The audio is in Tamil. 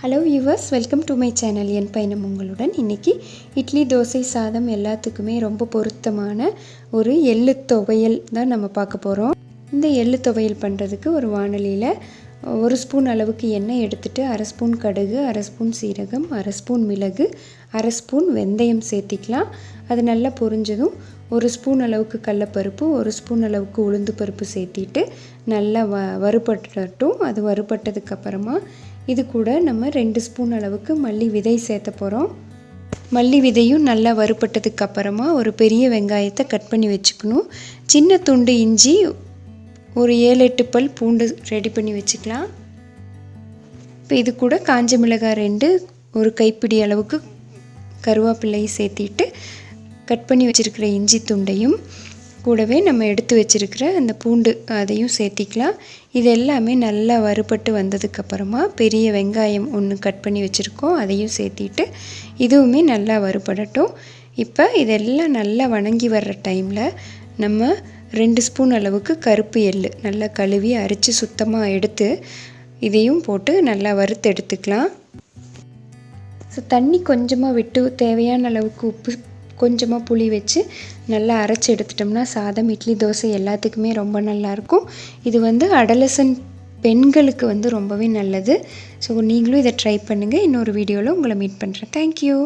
Hello viewers, welcome to my channel. என் பயணம் உங்களுடன். இன்றைக்கி இட்லி, தோசை, சாதம் எல்லாத்துக்குமே ரொம்ப பொருத்தமான ஒரு எள்ளு துவையல் தான் நம்ம பார்க்க போகிறோம். இந்த எள்ளு துவையல் பண்ணுறதுக்கு ஒரு வாணலியில் 1 ஸ்பூன் அளவுக்கு எண்ணெய் எடுத்துகிட்டு 1/2 ஸ்பூன் கடுகு, 1/2 ஸ்பூன் சீரகம், 1/2 ஸ்பூன் மிளகு, 1/2 ஸ்பூன் வெந்தயம் சேர்த்திக்கலாம். அது நல்லா பொரிஞ்சதும் 1 ஸ்பூன் அளவுக்கு கடலப்பருப்பு, 1 ஸ்பூன் அளவுக்கு உளுந்து பருப்பு சேர்த்திட்டு நல்லா வறுபட்டட்டும். அது வறுபட்டதுக்கப்புறமா இது கூட நம்ம 2 ஸ்பூன் அளவுக்கு மல்லி விதை சேர்த்த போகிறோம். மல்லி விதையும் நல்லா வறுபட்டதுக்கு அப்புறமா ஒரு பெரிய வெங்காயத்தை கட் பண்ணி வச்சுக்கணும். சின்ன துண்டு இஞ்சி, ஒரு 7-8 பல் பூண்டு ரெடி பண்ணி வச்சுக்கலாம். இப்போ இது கூட காஞ்ச மிளகாய் 2, ஒரு கைப்பிடி அளவுக்கு கருவேப்பிலையை சேர்த்திட்டு கட் பண்ணி வச்சுருக்கிற இஞ்சி துண்டையும் கூடவே நம்ம எடுத்து வச்சுருக்கிற அந்த பூண்டு அதையும் சேர்த்திக்கலாம். இது எல்லாமே நல்லா வறுபட்டு வந்ததுக்கப்புறமா பெரிய வெங்காயம் 1 கட் பண்ணி வச்சுருக்கோம், அதையும் சேர்த்திட்டு இதுவுமே நல்லா வறுபடட்டும். இப்போ இதெல்லாம் நல்லா வணங்கி வர்ற டைமில் நம்ம 2 ஸ்பூன் அளவுக்கு கருப்பு எள்ளு நல்லா கழுவி அரித்து சுத்தமாக எடுத்து இதையும் போட்டு நல்லா வறுத்து எடுத்துக்கலாம். ஸோ தண்ணி கொஞ்சமாக விட்டு தேவையான அளவுக்கு உப்பு, கொஞ்சமாக புளி வச்சு நல்லா அரைச்சி எடுத்துட்டோம்னா சாதம், இட்லி, தோசை எல்லாத்துக்குமே ரொம்ப நல்லாயிருக்கும். இது adolescent பெண்களுக்கு ரொம்பவே நல்லது. ஸோ நீங்களும் இதை ட்ரை பண்ணுங்கள். இன்னொரு வீடியோவில் உங்களை மீட் பண்ணுறேன். தேங்க்யூ.